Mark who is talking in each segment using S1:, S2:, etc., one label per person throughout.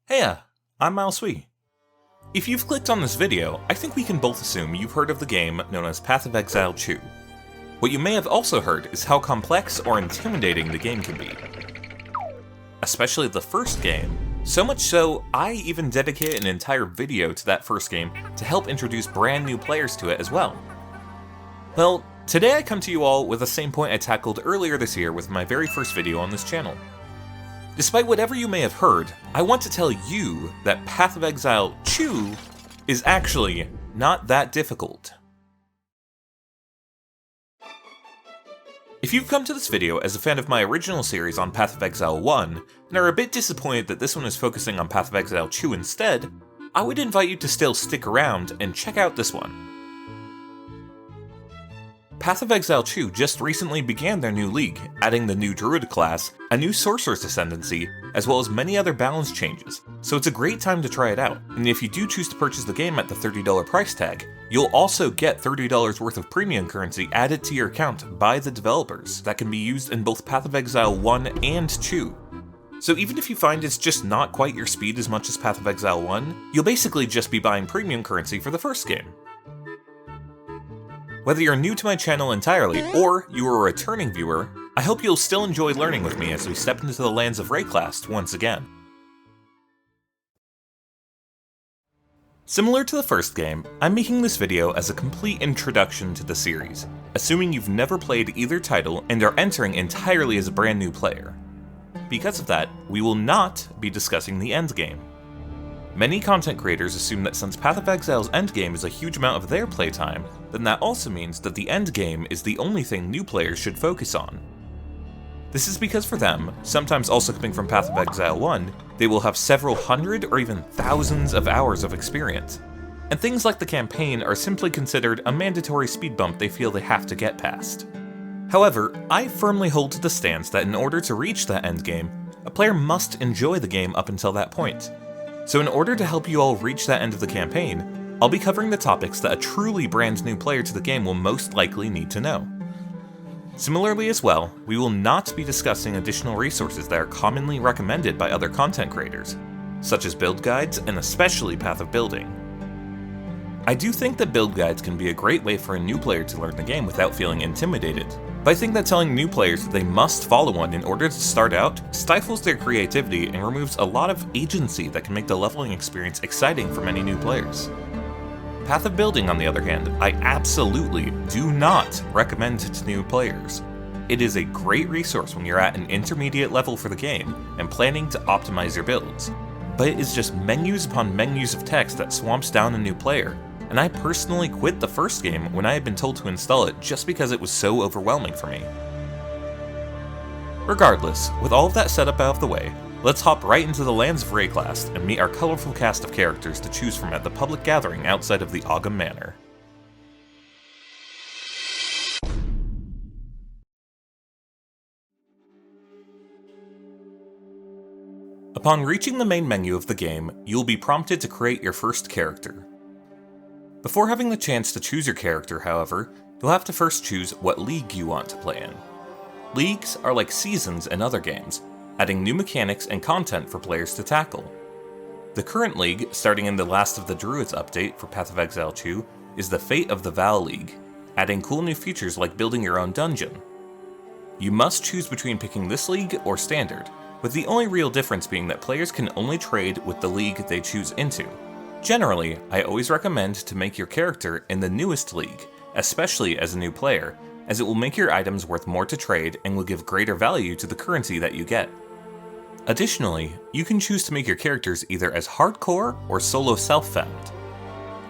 S1: Heya, I'm Malsui. If you've clicked on this video, I think we can both assume you've heard of the game known as Path of Exile 2. What you may have also heard is how complex or intimidating the game can be. Especially the first game, so much so I even dedicated an entire video to that first game to help introduce brand new players to it as well. Well, today I come to you all with the same point I tackled earlier this year with my very first video on this channel. Despite whatever you may have heard, I want to tell you that Path of Exile 2 is actually not that difficult. If you've come to this video as a fan of my original series on Path of Exile 1, and are a bit disappointed that this one is focusing on Path of Exile 2 instead, I would invite you to still stick around and check out this one. Path of Exile 2 just recently began their new league, adding the new Druid class, a new Sorcerer's Ascendancy, as well as many other balance changes, so it's a great time to try it out. And if you do choose to purchase the game at the $30 price tag, you'll also get $30 worth of premium currency added to your account by the developers that can be used in both Path of Exile 1 and 2. So even if you find it's just not quite your speed as much as Path of Exile 1, you'll basically just be buying premium currency for the first game. Whether you're new to my channel entirely, or you are a returning viewer, I hope you'll still enjoy learning with me as we step into the lands of Rayclast once again. Similar to the first game, I'm making this video as a complete introduction to the series, assuming you've never played either title and are entering entirely as a brand new player. Because of that, we will not be discussing the endgame. Many content creators assume that since Path of Exile's endgame is a huge amount of their playtime, then that also means that the endgame is the only thing new players should focus on. This is because for them, sometimes also coming from Path of Exile 1, they will have several hundred or even thousands of hours of experience, and things like the campaign are simply considered a mandatory speed bump they feel they have to get past. However, I firmly hold to the stance that in order to reach that endgame, a player must enjoy the game up until that point. So in order to help you all reach that end of the campaign, I'll be covering the topics that a truly brand new player to the game will most likely need to know. Similarly as well, we will not be discussing additional resources that are commonly recommended by other content creators, such as build guides and especially Path of Building. I do think that build guides can be a great way for a new player to learn the game without feeling intimidated, but I think that telling new players that they must follow one in order to start out stifles their creativity and removes a lot of agency that can make the leveling experience exciting for many new players. Path of Building, on the other hand, I absolutely do not recommend to new players. It is a great resource when you're at an intermediate level for the game and planning to optimize your builds, but it is just menus upon menus of text that swamps down a new player, and I personally quit the first game when I had been told to install it just because it was so overwhelming for me. Regardless, with all of that setup out of the way, let's hop right into the lands of Rayclast and meet our colorful cast of characters to choose from at the public gathering outside of the Ogham Manor. Upon reaching the main menu of the game, you'll be prompted to create your first character. Before having the chance to choose your character, however, you'll have to first choose what league you want to play in. Leagues are like seasons in other games, adding new mechanics and content for players to tackle. The current league, starting in the Last of the Druids update for Path of Exile 2, is the Fate of the Val League, adding cool new features like building your own dungeon. You must choose between picking this league or Standard, with the only real difference being that players can only trade with the league they choose into. Generally, I always recommend to make your character in the newest league, especially as a new player, as it will make your items worth more to trade and will give greater value to the currency that you get. Additionally, you can choose to make your characters either as hardcore or solo self-found.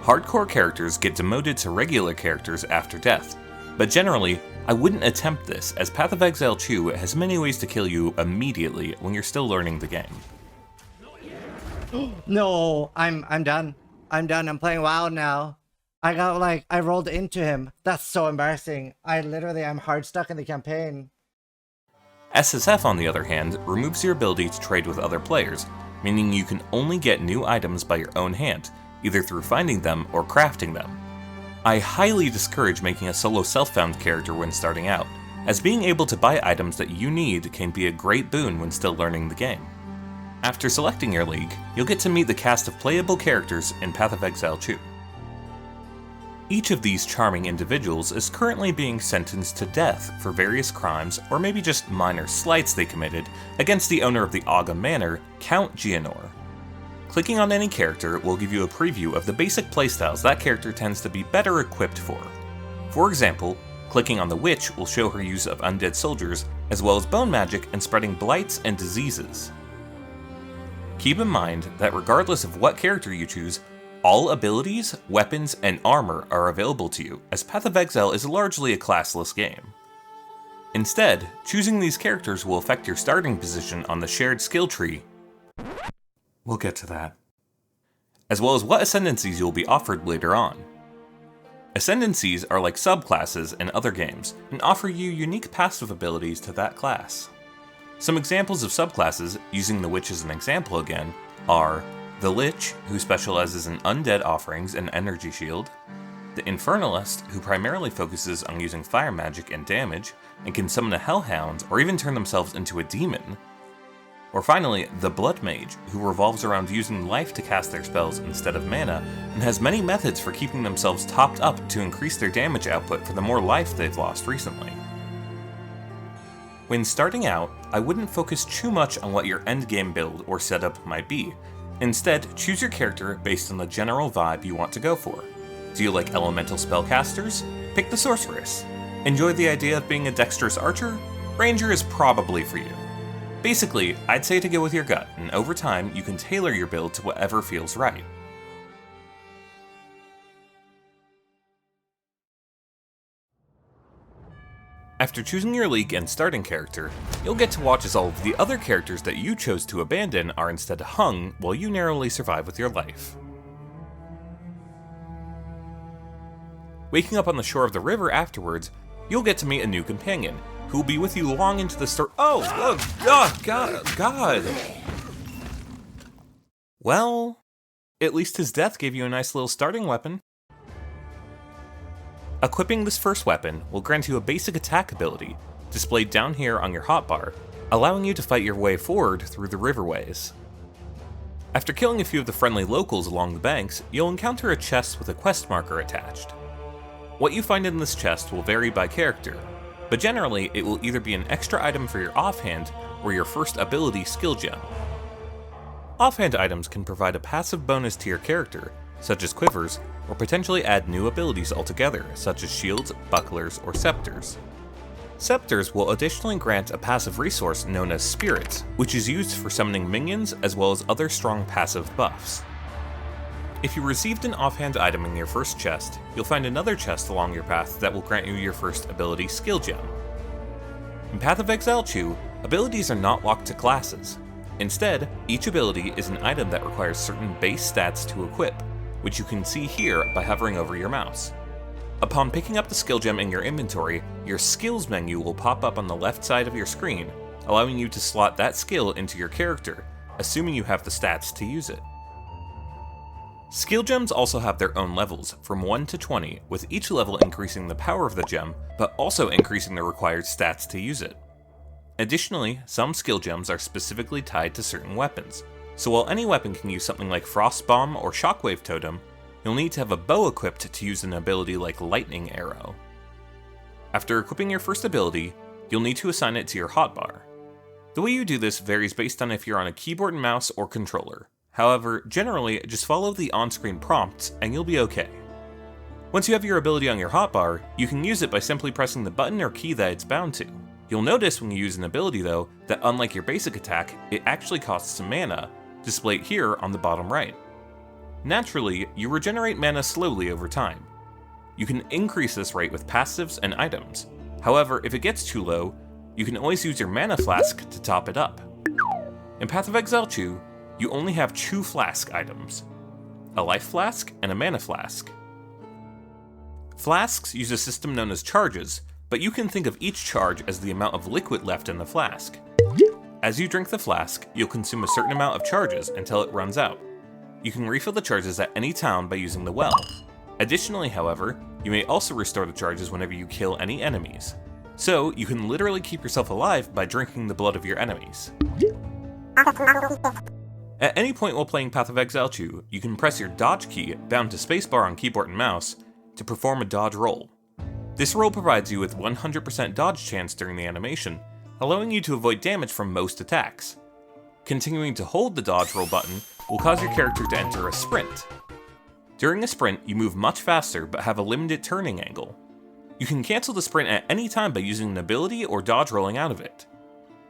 S1: Hardcore characters get demoted to regular characters after death, but generally, I wouldn't attempt this as Path of Exile 2 has many ways to kill you immediately when you're still learning the game.
S2: No, I'm done. I'm done. I'm playing WoW now. I rolled into him. That's so embarrassing. I'm hard stuck in the campaign.
S1: SSF, on the other hand, removes your ability to trade with other players, meaning you can only get new items by your own hand, either through finding them or crafting them. I highly discourage making a solo self-found character when starting out, as being able to buy items that you need can be a great boon when still learning the game. After selecting your league, you'll get to meet the cast of playable characters in Path of Exile 2. Each of these charming individuals is currently being sentenced to death for various crimes or maybe just minor slights they committed against the owner of the Aga Manor, Count Gianor. Clicking on any character will give you a preview of the basic playstyles that character tends to be better equipped for. For example, clicking on the Witch will show her use of undead soldiers, as well as bone magic and spreading blights and diseases. Keep in mind that regardless of what character you choose, all abilities, weapons, and armor are available to you, as Path of Exile is largely a classless game. Instead, choosing these characters will affect your starting position on the shared skill tree. We'll get to that. As well as what ascendancies you'll be offered later on. Ascendancies are like subclasses in other games, and offer you unique passive abilities to that class. Some examples of subclasses, using the Witch as an example again, are the Lich, who specializes in undead offerings and energy shield, the Infernalist, who primarily focuses on using fire magic and damage, and can summon a Hellhound or even turn themselves into a demon, or finally, the Blood Mage, who revolves around using life to cast their spells instead of mana, and has many methods for keeping themselves topped up to increase their damage output for the more life they've lost recently. When starting out, I wouldn't focus too much on what your endgame build or setup might be. Instead, choose your character based on the general vibe you want to go for. Do you like elemental spellcasters? Pick the Sorceress. Enjoy the idea of being a dexterous archer? Ranger is probably for you. Basically, I'd say to go with your gut, and over time, you can tailor your build to whatever feels right. After choosing your league and starting character, you'll get to watch as all of the other characters that you chose to abandon are instead hung while you narrowly survive with your life. Waking up on the shore of the river afterwards, you'll get to meet a new companion, who will be with you long into the story. God. Well, at least his death gave you a nice little starting weapon. Equipping this first weapon will grant you a basic attack ability, displayed down here on your hotbar, allowing you to fight your way forward through the riverways. After killing a few of the friendly locals along the banks, you'll encounter a chest with a quest marker attached. What you find in this chest will vary by character, but generally it will either be an extra item for your offhand or your first ability skill gem. Offhand items can provide a passive bonus to your character, such as quivers, or potentially add new abilities altogether, such as shields, bucklers, or scepters. Scepters will additionally grant a passive resource known as Spirit, which is used for summoning minions as well as other strong passive buffs. If you received an offhand item in your first chest, you'll find another chest along your path that will grant you your first ability skill gem. In Path of Exile 2, abilities are not locked to classes. Instead, each ability is an item that requires certain base stats to equip, which you can see here by hovering over your mouse. Upon picking up the skill gem in your inventory, your skills menu will pop up on the left side of your screen, allowing you to slot that skill into your character, assuming you have the stats to use it. Skill gems also have their own levels, from 1 to 20, with each level increasing the power of the gem, but also increasing the required stats to use it. Additionally, some skill gems are specifically tied to certain weapons, so while any weapon can use something like Frost Bomb or Shockwave Totem, you'll need to have a bow equipped to use an ability like Lightning Arrow. After equipping your first ability, you'll need to assign it to your hotbar. The way you do this varies based on if you're on a keyboard and mouse or controller. However, generally, just follow the on-screen prompts and you'll be okay. Once you have your ability on your hotbar, you can use it by simply pressing the button or key that it's bound to. You'll notice when you use an ability though, that unlike your basic attack, it actually costs some mana, displayed here on the bottom right. Naturally, you regenerate mana slowly over time. You can increase this rate with passives and items. However, if it gets too low, you can always use your mana flask to top it up. In Path of Exile 2, you only have 2 flask items, a life flask and a mana flask. Flasks use a system known as charges, but you can think of each charge as the amount of liquid left in the flask. As you drink the flask, you'll consume a certain amount of charges until it runs out. You can refill the charges at any town by using the well. Additionally, however, you may also restore the charges whenever you kill any enemies. So, you can literally keep yourself alive by drinking the blood of your enemies. At any point while playing Path of Exile 2, you can press your dodge key bound to spacebar on keyboard and mouse to perform a dodge roll. This roll provides you with 100% dodge chance during the animation, allowing you to avoid damage from most attacks. Continuing to hold the dodge roll button will cause your character to enter a sprint. During a sprint, you move much faster but have a limited turning angle. You can cancel the sprint at any time by using an ability or dodge rolling out of it.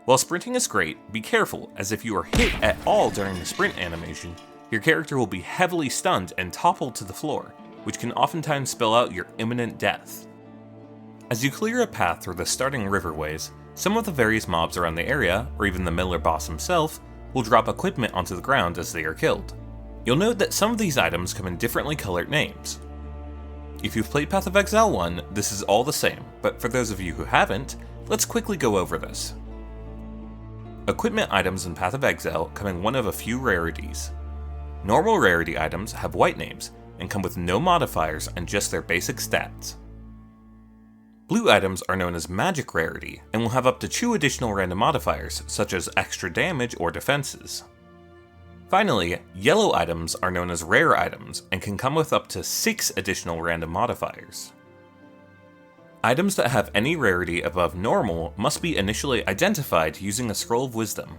S1: While sprinting is great, be careful, as if you are hit at all during the sprint animation, your character will be heavily stunned and toppled to the floor, which can oftentimes spell out your imminent death. As you clear a path through the starting riverways, some of the various mobs around the area, or even the Miller boss himself, will drop equipment onto the ground as they are killed. You'll note that some of these items come in differently colored names. If you've played Path of Exile 1, this is all the same, but for those of you who haven't, let's quickly go over this. Equipment items in Path of Exile come in one of a few rarities. Normal rarity items have white names and come with no modifiers and just their basic stats. Blue items are known as magic rarity and will have up to 2 additional random modifiers, such as extra damage or defenses. Finally, yellow items are known as rare items and can come with up to 6 additional random modifiers. Items that have any rarity above normal must be initially identified using a Scroll of Wisdom.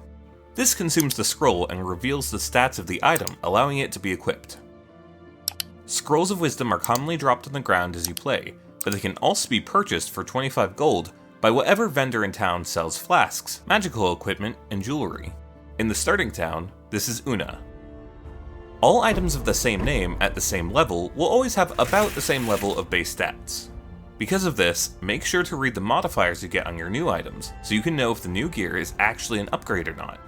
S1: This consumes the scroll and reveals the stats of the item, allowing it to be equipped. Scrolls of Wisdom are commonly dropped on the ground as you play, but they can also be purchased for 25 gold by whatever vendor in town sells flasks, magical equipment, and jewelry. In the starting town, this is Una. All items of the same name at the same level will always have about the same level of base stats. Because of this, make sure to read the modifiers you get on your new items, so you can know if the new gear is actually an upgrade or not.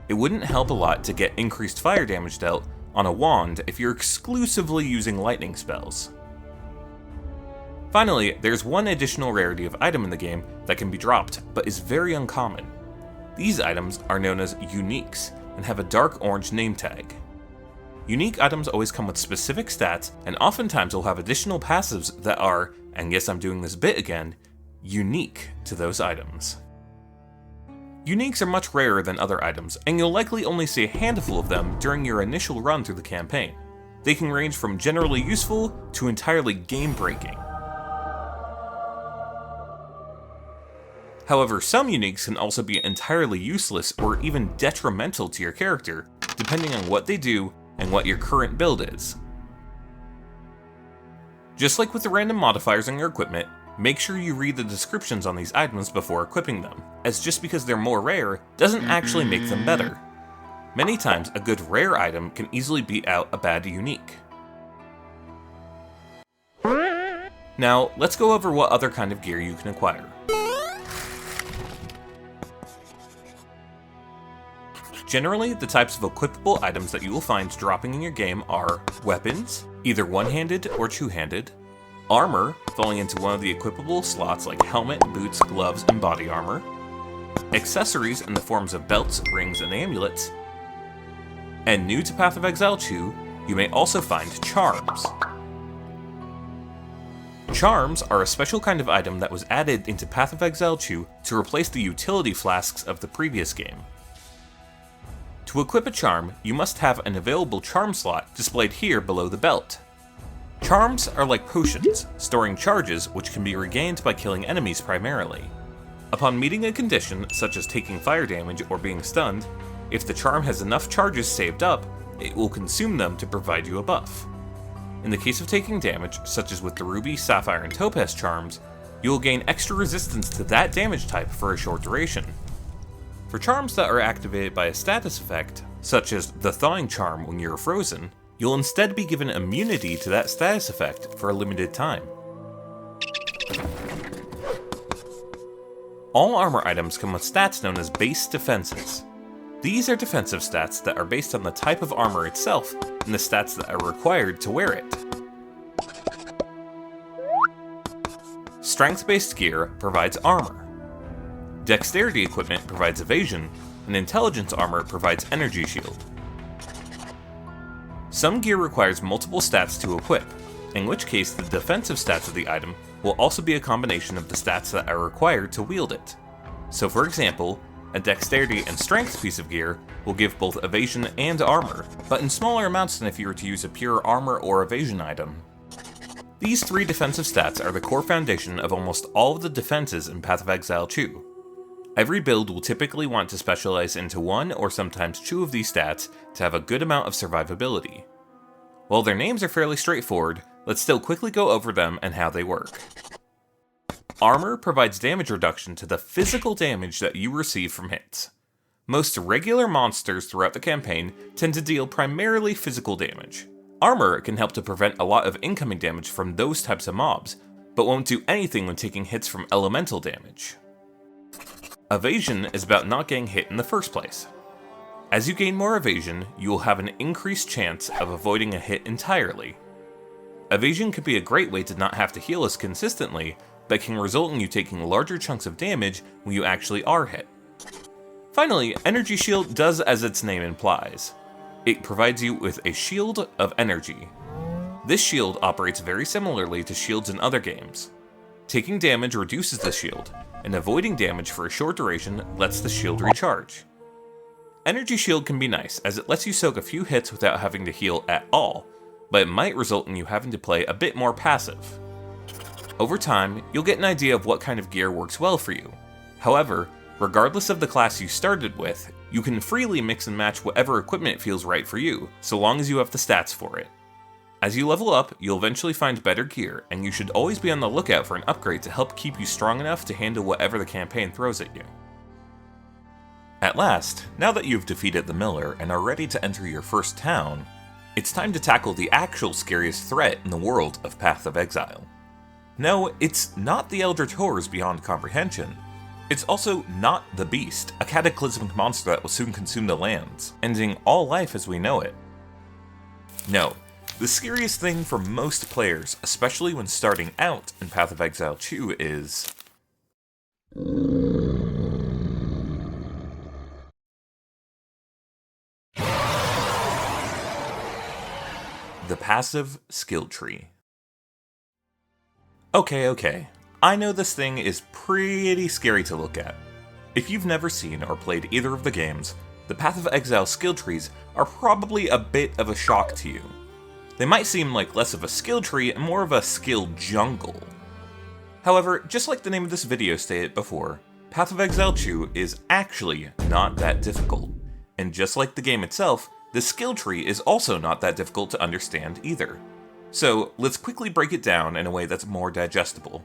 S1: It wouldn't help a lot to get increased fire damage dealt on a wand if you're exclusively using lightning spells. Finally, there's one additional rarity of item in the game that can be dropped, but is very uncommon. These items are known as uniques, and have a dark orange name tag. Unique items always come with specific stats, and oftentimes will have additional passives that are, and yes, I'm doing this bit again, unique to those items. Uniques are much rarer than other items, and you'll likely only see a handful of them during your initial run through the campaign. They can range from generally useful to entirely game-breaking. However, some uniques can also be entirely useless or even detrimental to your character, depending on what they do and what your current build is. Just like with the random modifiers on your equipment, make sure you read the descriptions on these items before equipping them, as just because they're more rare doesn't actually make them better. Many times, a good rare item can easily beat out a bad unique. Now, let's go over what other kind of gear you can acquire. Generally, the types of equipable items that you will find dropping in your game are weapons, either one-handed or two-handed, armor, falling into one of the equipable slots like helmet, boots, gloves, and body armor, accessories in the forms of belts, rings, and amulets, and new to Path of Exile 2, you may also find charms. Charms are a special kind of item that was added into Path of Exile 2 to replace the utility flasks of the previous game. To equip a charm, you must have an available charm slot displayed here below the belt. Charms are like potions, storing charges which can be regained by killing enemies primarily. Upon meeting a condition, such as taking fire damage or being stunned, if the charm has enough charges saved up, it will consume them to provide you a buff. In the case of taking damage, such as with the Ruby, Sapphire, and Topaz charms, you will gain extra resistance to that damage type for a short duration. For charms that are activated by a status effect, such as the Thawing Charm when you're frozen, you'll instead be given immunity to that status effect for a limited time. All armor items come with stats known as base defenses. These are defensive stats that are based on the type of armor itself and the stats that are required to wear it. Strength-based gear provides armor. Dexterity equipment provides evasion, and intelligence armor provides energy shield. Some gear requires multiple stats to equip, in which case the defensive stats of the item will also be a combination of the stats that are required to wield it. So for example, A dexterity and strength piece of gear will give both evasion and armor, but in smaller amounts than if you were to use a pure armor or evasion item. These 3 defensive stats are the core foundation of almost all of the defenses in Path of Exile 2. Every build will typically want to specialize into 1 or sometimes 2 of these stats to have a good amount of survivability. While their names are fairly straightforward, let's still quickly go over them and how they work. Armor provides damage reduction to the physical damage that you receive from hits. Most regular monsters throughout the campaign tend to deal primarily physical damage. Armor can help to prevent a lot of incoming damage from those types of mobs, but won't do anything when taking hits from elemental damage. Evasion is about not getting hit in the first place. As you gain more evasion, you will have an increased chance of avoiding a hit entirely. Evasion can be a great way to not have to heal as consistently, but can result in you taking larger chunks of damage when you actually are hit. Finally, Energy Shield does as its name implies. It provides you with a shield of energy. This shield operates very similarly to shields in other games. Taking damage reduces the shield, and avoiding damage for a short duration lets the shield recharge. Energy Shield can be nice, as it lets you soak a few hits without having to heal at all, but it might result in you having to play a bit more passive. Over time, you'll get an idea of what kind of gear works well for you. However, regardless of the class you started with, you can freely mix and match whatever equipment feels right for you, so long as you have the stats for it. As you level up, you'll eventually find better gear, and you should always be on the lookout for an upgrade to help keep you strong enough to handle whatever the campaign throws at you. At last, now that you've defeated the Miller and are ready to enter your first town, it's time to tackle the actual scariest threat in the world of Path of Exile. No, it's not the Eldritch Horrors beyond comprehension. It's also not the Beast, a cataclysmic monster that will soon consume the lands, ending all life as we know it. No, the scariest thing for most players, especially when starting out in Path of Exile 2, is the passive skill tree. Okay, I know this thing is pretty scary to look at. If you've never seen or played either of the games, the Path of Exile skill trees are probably a bit of a shock to you. They might seem like less of a skill tree and more of a skill jungle. However, just like the name of this video stated before, Path of Exile 2 is actually not that difficult. And just like the game itself, the skill tree is also not that difficult to understand either. So let's quickly break it down in a way that's more digestible.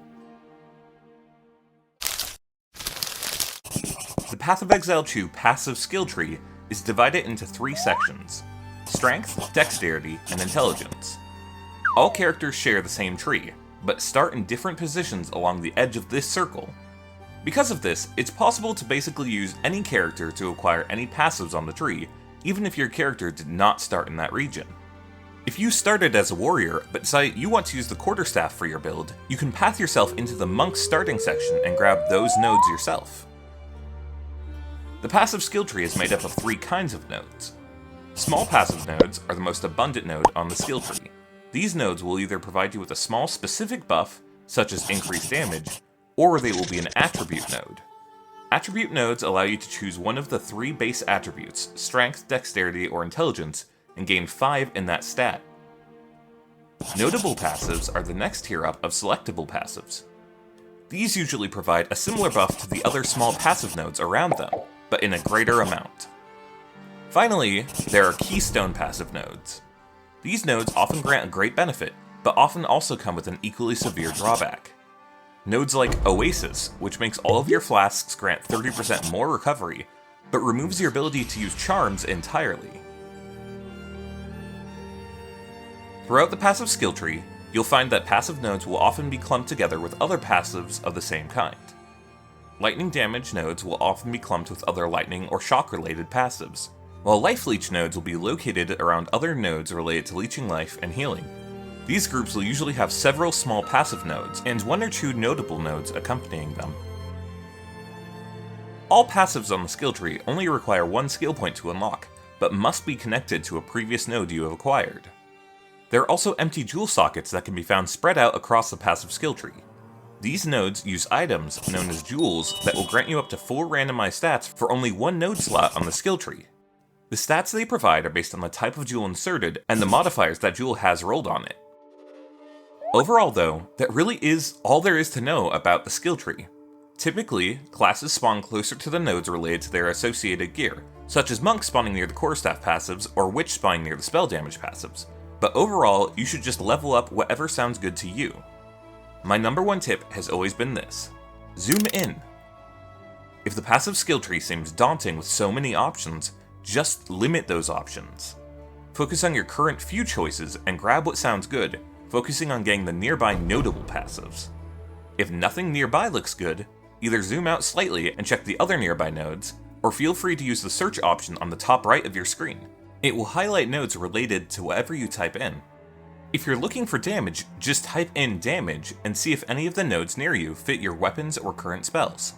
S1: The Path of Exile 2 passive skill tree is divided into 3 sections: Strength, Dexterity, and Intelligence. All characters share the same tree, but start in different positions along the edge of this circle. Because of this, it's possible to basically use any character to acquire any passives on the tree, even if your character did not start in that region. If you started as a warrior, but decide you want to use the quarterstaff for your build, you can path yourself into the monk's starting section and grab those nodes yourself. The passive skill tree is made up of 3 kinds of nodes. Small passive nodes are the most abundant node on the skill tree. These nodes will either provide you with a small specific buff, such as increased damage, or they will be an attribute node. Attribute nodes allow you to choose one of the 3 base attributes, Strength, Dexterity, or Intelligence, and gain 5 in that stat. Notable passives are the next tier up of selectable passives. These usually provide a similar buff to the other small passive nodes around them, but in a greater amount. Finally, there are keystone passive nodes. These nodes often grant a great benefit, but often also come with an equally severe drawback. Nodes like Oasis, which makes all of your flasks grant 30% more recovery, but removes your ability to use charms entirely. Throughout the passive skill tree, you'll find that passive nodes will often be clumped together with other passives of the same kind. Lightning damage nodes will often be clumped with other lightning or shock related passives, while life leech nodes will be located around other nodes related to leeching life and healing. These groups will usually have several small passive nodes, and 1 or 2 notable nodes accompanying them. All passives on the skill tree only require 1 skill point to unlock, but must be connected to a previous node you have acquired. There are also empty jewel sockets that can be found spread out across the passive skill tree. These nodes use items known as jewels that will grant you up to 4 randomized stats for only 1 node slot on the skill tree. The stats they provide are based on the type of jewel inserted and the modifiers that jewel has rolled on it. Overall though, that really is all there is to know about the skill tree. Typically, classes spawn closer to the nodes related to their associated gear, such as monks spawning near the core staff passives or witch spawning near the spell damage passives, but overall you should just level up whatever sounds good to you. My number one tip has always been this: zoom in. If the passive skill tree seems daunting with so many options, just limit those options. Focus on your current few choices and grab what sounds good, focusing on getting the nearby notable passives. If nothing nearby looks good, either zoom out slightly and check the other nearby nodes, or feel free to use the search option on the top right of your screen. It will highlight nodes related to whatever you type in. If you're looking for damage, just type in damage and see if any of the nodes near you fit your weapons or current spells.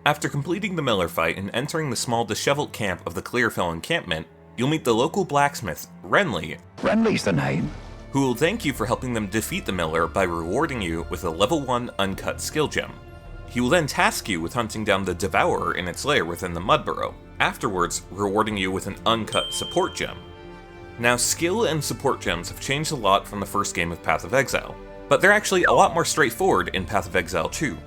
S1: After completing the Miller fight and entering the small disheveled camp of the Clearfell encampment, you'll meet the local blacksmith, Renly.
S3: Renly's the name.
S1: Who will thank you for helping them defeat the Miller by rewarding you with a level 1 uncut skill gem. He will then task you with hunting down the Devourer in its lair within the Mud Burrow, afterwards rewarding you with an uncut support gem. Now, skill and support gems have changed a lot from the first game of Path of Exile, but they're actually a lot more straightforward in Path of Exile 2.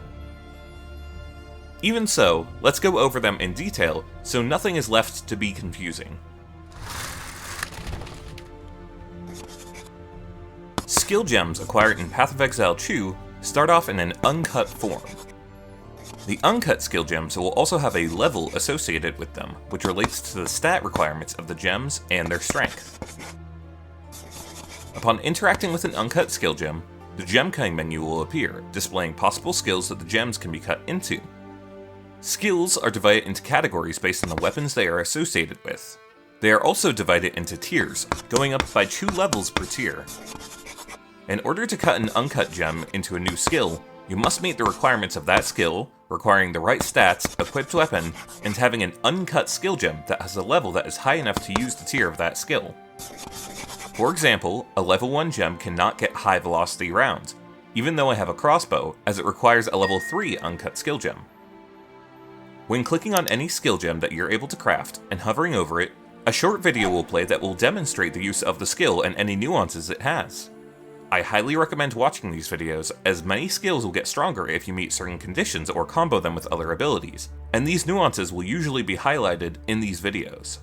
S1: Even so, let's go over them in detail so nothing is left to be confusing. Skill gems acquired in Path of Exile 2 start off in an uncut form. The uncut skill gems will also have a level associated with them, which relates to the stat requirements of the gems and their strength. Upon interacting with an uncut skill gem, the gem cutting menu will appear, displaying possible skills that the gems can be cut into. Skills are divided into categories based on the weapons they are associated with. They are also divided into tiers, going up by 2 levels per tier. In order to cut an uncut gem into a new skill, you must meet the requirements of that skill, requiring the right stats, equipped weapon, and having an uncut skill gem that has a level that is high enough to use the tier of that skill. For example, a level 1 gem cannot get high velocity rounds, even though I have a crossbow, as it requires a level 3 uncut skill gem. When clicking on any skill gem that you're able to craft and hovering over it, a short video will play that will demonstrate the use of the skill and any nuances it has. I highly recommend watching these videos, as many skills will get stronger if you meet certain conditions or combo them with other abilities, and these nuances will usually be highlighted in these videos.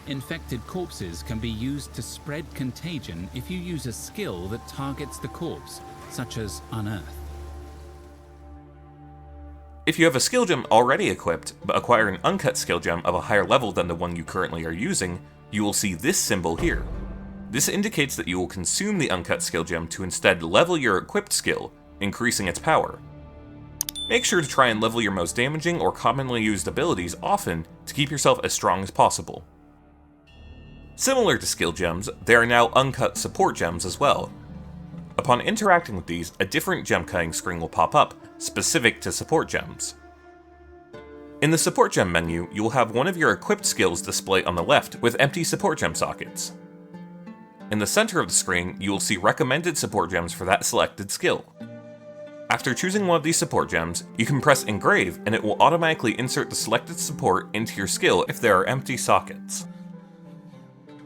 S4: Infected corpses can be used to spread contagion if you use a skill that targets the corpse, such as Unearth.
S1: If you have a skill gem already equipped, but acquire an uncut skill gem of a higher level than the one you currently are using, you will see this symbol here. This indicates that you will consume the uncut skill gem to instead level your equipped skill, increasing its power. Make sure to try and level your most damaging or commonly used abilities often to keep yourself as strong as possible. Similar to skill gems, there are now uncut support gems as well. Upon interacting with these, a different gem cutting screen will pop up, specific to support gems. In the support gem menu, you will have one of your equipped skills display on the left with empty support gem sockets. In the center of the screen, you will see recommended support gems for that selected skill. After choosing one of these support gems, you can press Engrave and it will automatically insert the selected support into your skill if there are empty sockets.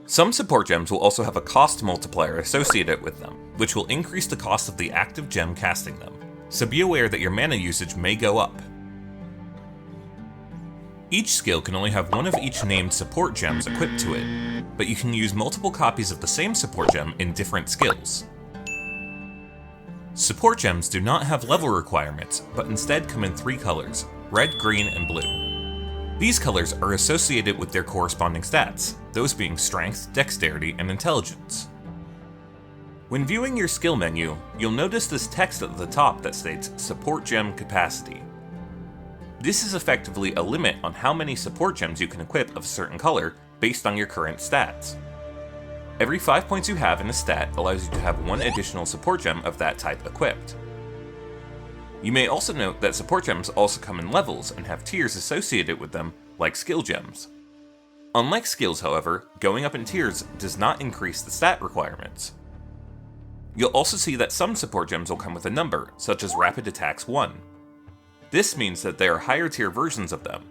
S1: Some support gems will also have a cost multiplier associated with them, which will increase the cost of the active gem casting them, so be aware that your mana usage may go up. Each skill can only have one of each named support gems equipped to it, but you can use multiple copies of the same support gem in different skills. Support gems do not have level requirements, but instead come in 3 colors: red, green, and blue. These colors are associated with their corresponding stats, those being strength, dexterity, and intelligence. When viewing your skill menu, you'll notice this text at the top that states support gem capacity. This is effectively a limit on how many support gems you can equip of a certain color based on your current stats. Every 5 points you have in a stat allows you to have 1 additional support gem of that type equipped. You may also note that support gems also come in levels and have tiers associated with them, like skill gems. Unlike skills, however, going up in tiers does not increase the stat requirements. You'll also see that some support gems will come with a number, such as Rapid Attacks 1. This means that they are higher tier versions of them.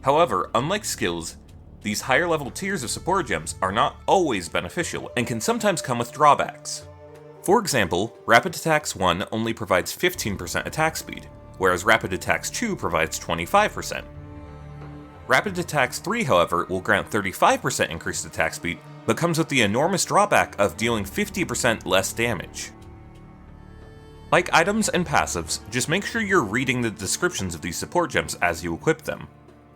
S1: However, unlike skills, these higher level tiers of support gems are not always beneficial and can sometimes come with drawbacks. For example, Rapid Attacks 1 only provides 15% attack speed, whereas Rapid Attacks 2 provides 25%. Rapid Attacks 3, however, will grant 35% increased attack speed, but comes with the enormous drawback of dealing 50% less damage. Like items and passives, just make sure you're reading the descriptions of these support gems as you equip them.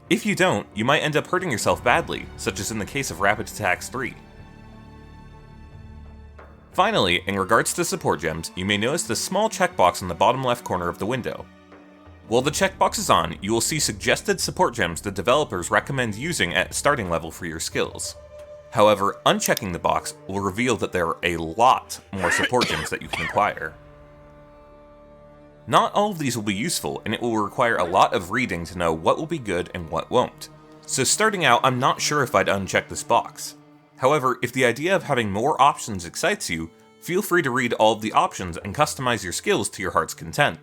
S1: If you don't, you might end up hurting yourself badly, such as in the case of Rapid Attacks 3. Finally, in regards to support gems, you may notice the small checkbox in the bottom left corner of the window. While the checkbox is on, you will see suggested support gems the developers recommend using at starting level for your skills. However, unchecking the box will reveal that there are a lot more support gems that you can acquire. Not all of these will be useful, and it will require a lot of reading to know what will be good and what won't. So starting out, I'm not sure if I'd uncheck this box. However, if the idea of having more options excites you, feel free to read all of the options and customize your skills to your heart's content.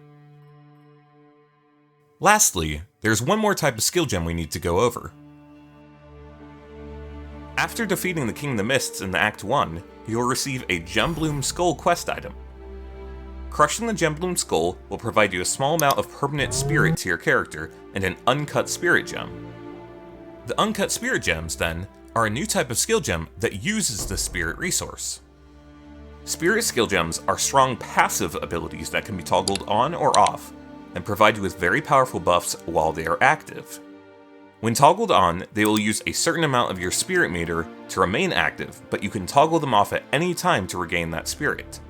S1: Lastly, there's one more type of skill gem we need to go over. After defeating the King of the Mists in Act 1, you'll receive a Gembloom Skull quest item. Crushing the Gembloom Skull will provide you a small amount of permanent spirit to your character and an uncut spirit gem. The uncut spirit gems, then, are a new type of skill gem that uses the spirit resource. Spirit skill gems are strong passive abilities that can be toggled on or off, and provide you with very powerful buffs while they are active. When toggled on, they will use a certain amount of your spirit meter to remain active, but you can toggle them off at any time to regain that spirit.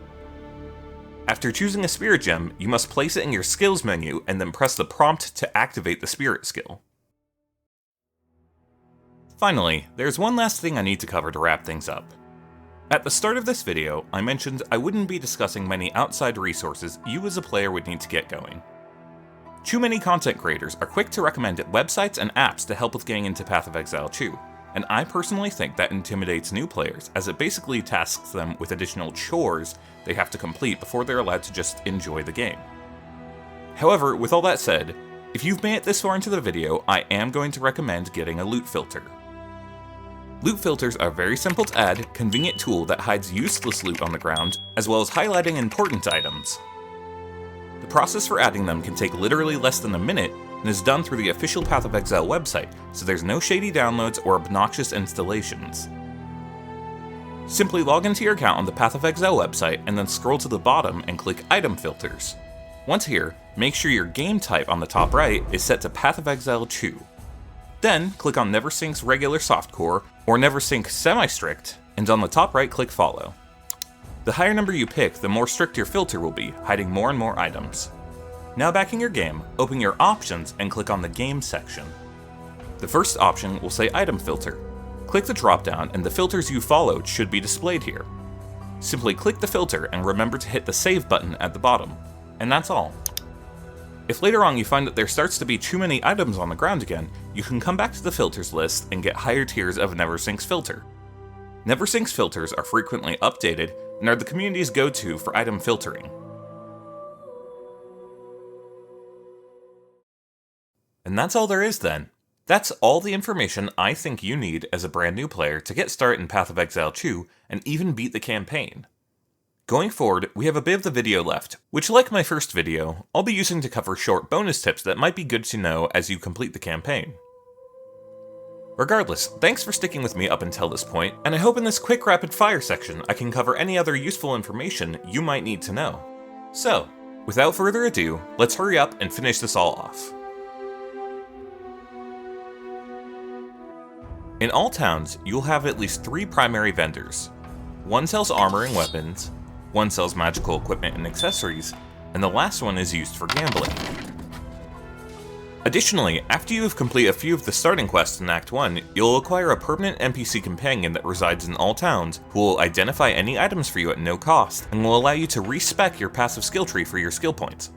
S1: After choosing a spirit gem, you must place it in your skills menu and then press the prompt to activate the spirit skill. Finally, there's one last thing I need to cover to wrap things up. At the start of this video, I mentioned I wouldn't be discussing many outside resources you as a player would need to get going. Too many content creators are quick to recommend websites and apps to help with getting into Path of Exile 2, and I personally think that intimidates new players, as it basically tasks them with additional chores they have to complete before they're allowed to just enjoy the game. However, with all that said, if you've made it this far into the video, I am going to recommend getting a loot filter. Loot filters are a very simple to add, convenient tool that hides useless loot on the ground, as well as highlighting important items. The process for adding them can take literally less than a minute, and is done through the official Path of Exile website, so there's no shady downloads or obnoxious installations. Simply log into your account on the Path of Exile website, and then scroll to the bottom and click Item Filters. Once here, make sure your game type on the top right is set to Path of Exile 2. Then, click on NeverSync's regular softcore, or NeverSync semi-strict, and on the top right click Follow. The higher number you pick, the more strict your filter will be, hiding more and more items. Now back in your game, open your options and click on the Game section. The first option will say Item Filter. Click the drop-down and the filters you followed should be displayed here. Simply click the filter and remember to hit the Save button at the bottom. And that's all. If later on you find that there starts to be too many items on the ground again, you can come back to the filters list and get higher tiers of NeverSync's filter. NeverSync's filters are frequently updated and are the community's go-to for item filtering. And that's all there is then. That's all the information I think you need as a brand new player to get started in Path of Exile 2 and even beat the campaign. Going forward, we have a bit of the video left, which like my first video, I'll be using to cover short bonus tips that might be good to know as you complete the campaign. Regardless, thanks for sticking with me up until this point, and I hope in this quick rapid fire section I can cover any other useful information you might need to know. So, without further ado, let's hurry up and finish this all off. In all towns, you'll have at least 3 primary vendors. One sells armor and weapons, one sells magical equipment and accessories, and the last one is used for gambling. Additionally, after you have completed a few of the starting quests in Act 1, you'll acquire a permanent NPC companion that resides in all towns, who will identify any items for you at no cost, and will allow you to respec your passive skill tree for your skill points.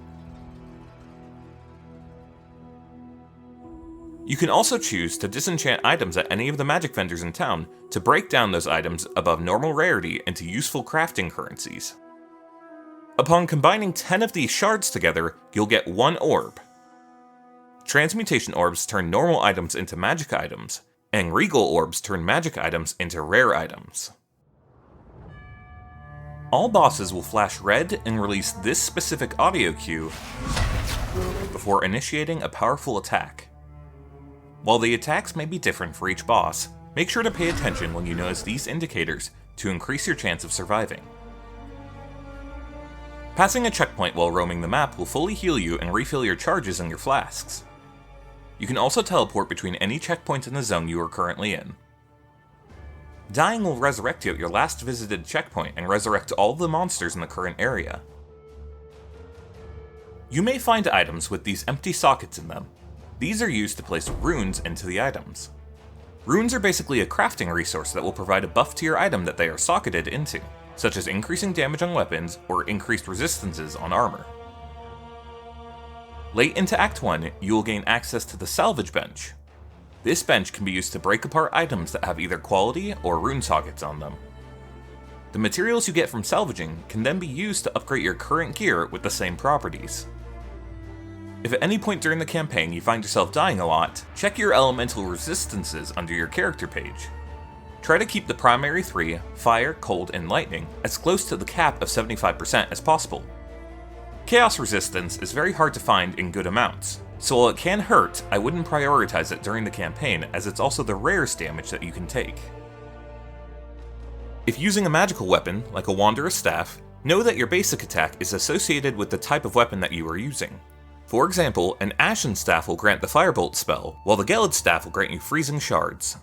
S1: You can also choose to disenchant items at any of the magic vendors in town to break down those items above normal rarity into useful crafting currencies. Upon combining 10 of these shards together, you'll get 1 orb. Transmutation orbs turn normal items into magic items, and regal orbs turn magic items into rare items. All bosses will flash red and release this specific audio cue before initiating a powerful attack. While the attacks may be different for each boss, make sure to pay attention when you notice these indicators to increase your chance of surviving. Passing a checkpoint while roaming the map will fully heal you and refill your charges and your flasks. You can also teleport between any checkpoints in the zone you are currently in. Dying will resurrect you at your last visited checkpoint and resurrect all the monsters in the current area. You may find items with these empty sockets in them. These are used to place runes into the items. Runes are basically a crafting resource that will provide a buff to your item that they are socketed into, such as increasing damage on weapons or increased resistances on armor. Late into Act 1, you will gain access to the salvage bench. This bench can be used to break apart items that have either quality or rune sockets on them. The materials you get from salvaging can then be used to upgrade your current gear with the same properties. If at any point during the campaign you find yourself dying a lot, check your elemental resistances under your character page. Try to keep the primary 3, fire, cold, and lightning, as close to the cap of 75% as possible. Chaos resistance is very hard to find in good amounts, so while it can hurt, I wouldn't prioritize it during the campaign as it's also the rarest damage that you can take. If using a magical weapon, like a Wanderer's Staff, know that your basic attack is associated with the type of weapon that you are using. For example, an Ashen Staff will grant the Firebolt spell, while the Gelid Staff will grant you Freezing Shards.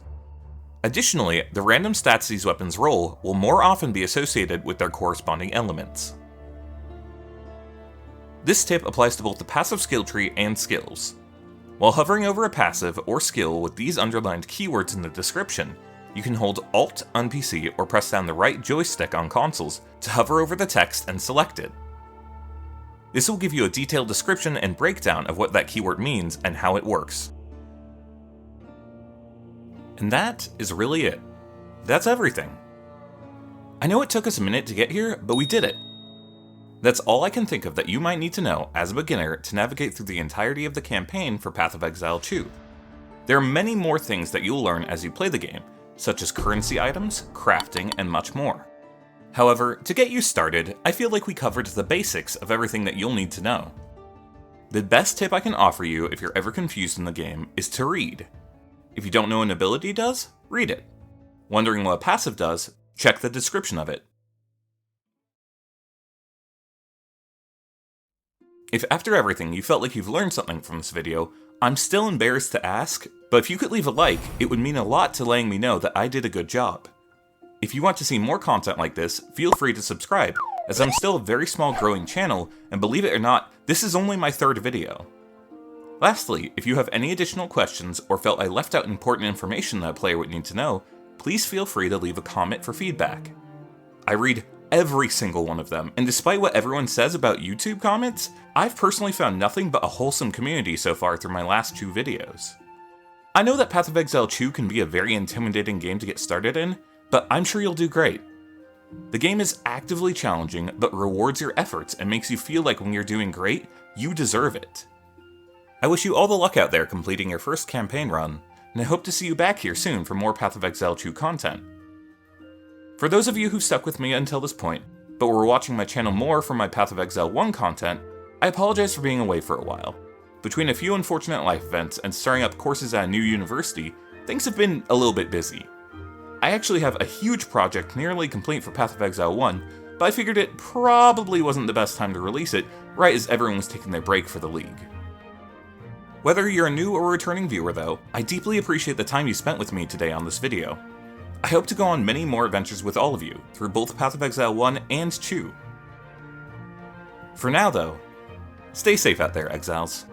S1: Additionally, the random stats these weapons roll will more often be associated with their corresponding elements. This tip applies to both the passive skill tree and skills. While hovering over a passive or skill with these underlined keywords in the description, you can hold Alt on PC or press down the right joystick on consoles to hover over the text and select it. This will give you a detailed description and breakdown of what that keyword means and how it works. And that is really it. That's everything. I know it took us a minute to get here, but we did it. That's all I can think of that you might need to know as a beginner to navigate through the entirety of the campaign for Path of Exile 2. There are many more things that you'll learn as you play the game, such as currency items, crafting, and much more. However, to get you started, I feel like we covered the basics of everything that you'll need to know. The best tip I can offer you if you're ever confused in the game is to read. If you don't know what an ability does, read it. Wondering what a passive does, check the description of it. If after everything you felt like you've learned something from this video, I'm still embarrassed to ask, but if you could leave a like, it would mean a lot to letting me know that I did a good job. If you want to see more content like this, feel free to subscribe, as I'm still a very small growing channel, and believe it or not, this is only my 3rd video. Lastly, if you have any additional questions or felt I left out important information that a player would need to know, please feel free to leave a comment for feedback. I read every single one of them, and despite what everyone says about YouTube comments, I've personally found nothing but a wholesome community so far through my last 2 videos. I know that Path of Exile 2 can be a very intimidating game to get started in, but I'm sure you'll do great. The game is actively challenging, but rewards your efforts and makes you feel like when you're doing great, you deserve it. I wish you all the luck out there completing your first campaign run, and I hope to see you back here soon for more Path of Exile 2 content. For those of you who stuck with me until this point, but were watching my channel more for my Path of Exile 1 content, I apologize for being away for a while. Between a few unfortunate life events and starting up courses at a new university, things have been a little bit busy. I actually have a huge project nearly complete for Path of Exile 1, but I figured it probably wasn't the best time to release it, right as everyone was taking their break for the League. Whether you're a new or returning viewer though, I deeply appreciate the time you spent with me today on this video. I hope to go on many more adventures with all of you, through both Path of Exile 1 and 2. For now though, stay safe out there, Exiles.